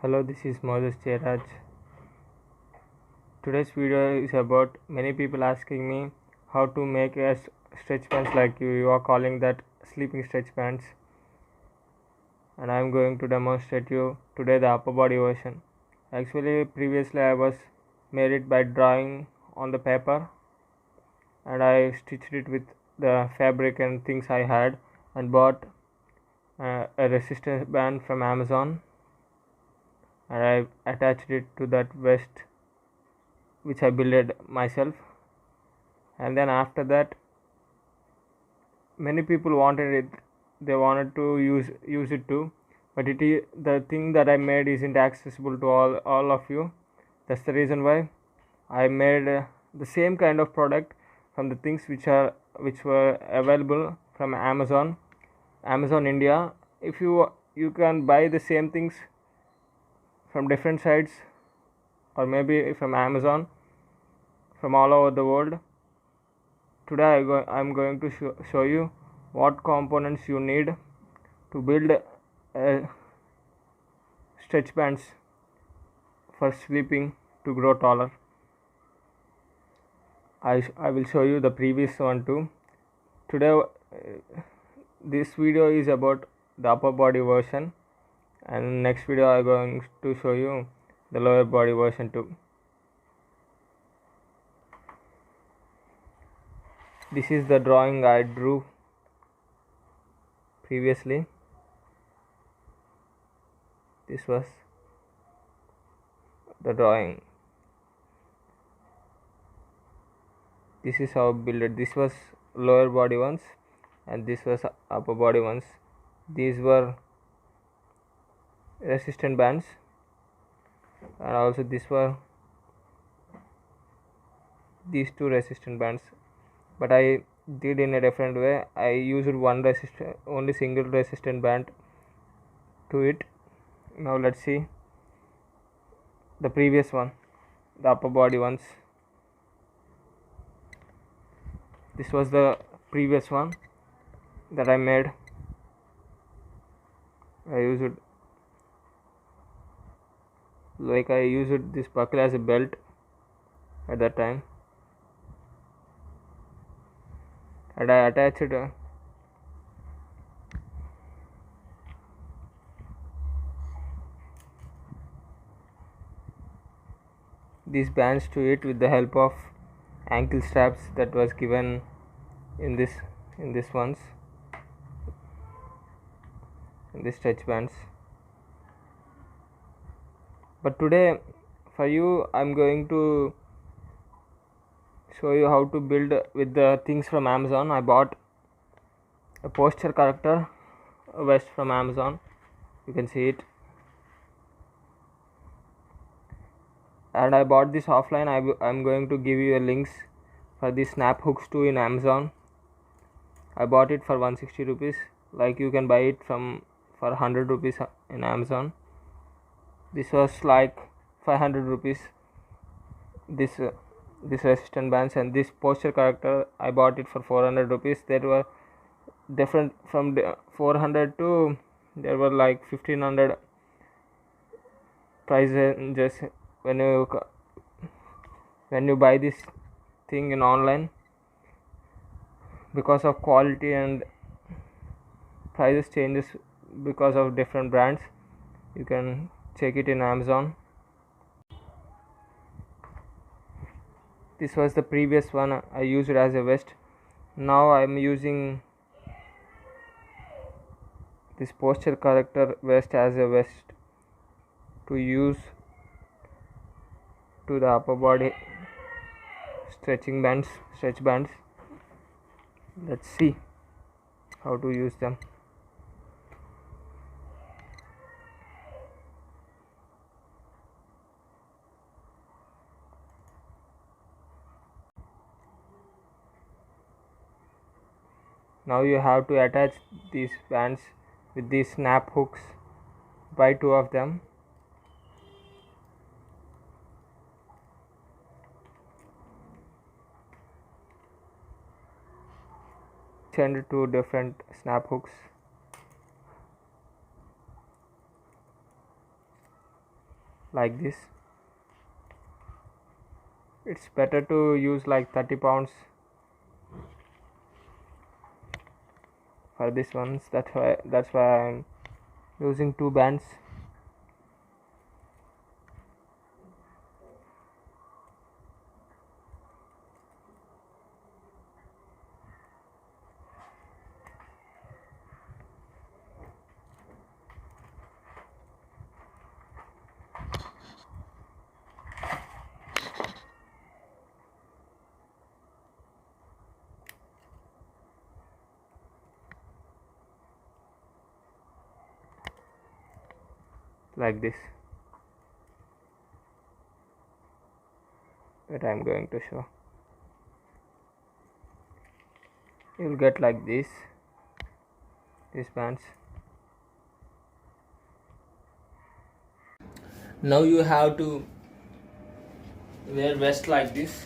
Hello, this is Moses Jairaj. Today's video is about many people asking me how to make a stretch bands like you are calling that sleeping stretch bands, and I am going to demonstrate you today the upper body version. Actually, previously I was made it by drawing on the paper, and I stitched it with the fabric and things I had, and bought a resistance band from Amazon, and I attached it to that vest which I built myself. And then after that, many people wanted it, they wanted to use it too, but the thing that I made isn't accessible to all of you. That's the reason why I made the same kind of product from the things which were available from Amazon India. If you can buy the same things from different sites, or maybe from Amazon from all over the world. Today I'm going to show you what components you need to build stretch bands for sleeping to grow taller. I will show you the previous one too. Today this video is about the upper body version, and next video I'm going to show you the lower body version too. This is the drawing I drew previously. This was the drawing. This is how I built it. This was lower body ones, and this was upper body ones. These were resistant bands, and also these two resistant bands, but I did in a different way. I used only single resistant band to it. Now let's see the previous one, the upper body ones. This was the previous one that I made. I used this buckle as a belt at that time, and I attached these bands to it with the help of ankle straps that was given in this stretch bands. But today for you I'm going to show you how to build with the things from Amazon. I bought a posture corrector vest from Amazon, you can see it, and I bought this offline. I'm going to give you a links for the snap hooks too in Amazon. I bought it for 160 rupees, like you can buy it for 100 rupees in Amazon. This was like 500 rupees, this resistant bands, and this posture corrector I bought it for 400 rupees. There were different from 400 to there were like 1500 prices just when you buy this thing in online. Because of quality and prices changes because of different brands, you can check it in Amazon. This was the previous one I used it as a vest. Now I am using this posture corrector vest as a vest to use to the upper body stretch bands. Let's see how to use them. Now you have to attach these bands with these snap hooks. Buy 2 of them. Send 2 different snap hooks. like this. It's better to use like 30 pounds for this ones. That's why I'm using 2 bands. Like this. That I'm going to show. You'll get like these bands. Now you have to wear vest like this.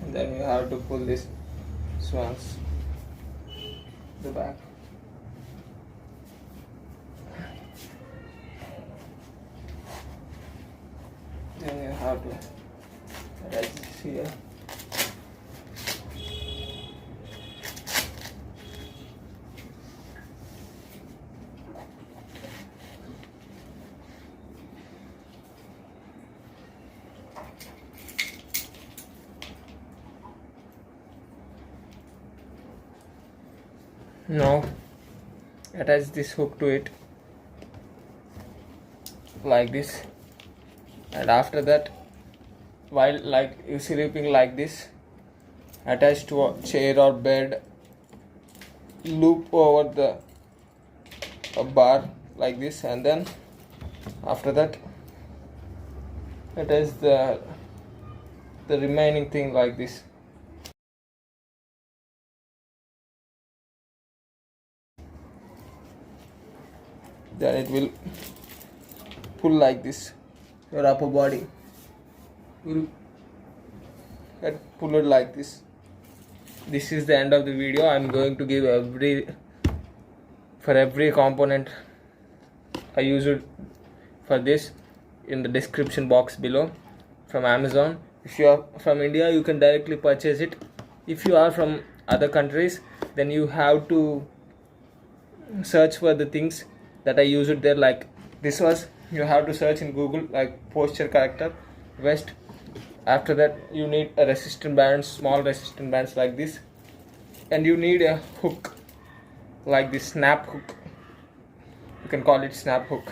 And then you have to pull this swans the back. Then you have to attach this here. Now attach this hook to it like this, and after that, while like you sleeping like this, attach to a chair or bed, loop over a bar like this, and then after that attach the remaining thing like this. Then it will pull like this. Your upper body will get pulled like this. This is the end of the video. I'm going to give every component I used for this in the description box below from Amazon. If you are from India, you can directly purchase it. If you are from other countries, then you have to search for the things that I used there. Like this was, you have to search in Google like posture corrector vest. After that, you need a resistant band, small resistant bands like this, and you need a hook like this, snap hook. You can call it snap hook.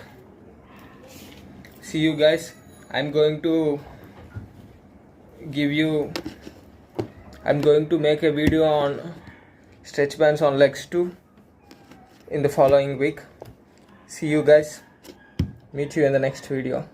See you guys. I'm going to make a video on stretch bands on legs too in the following week. See you guys. Meet you in the next video.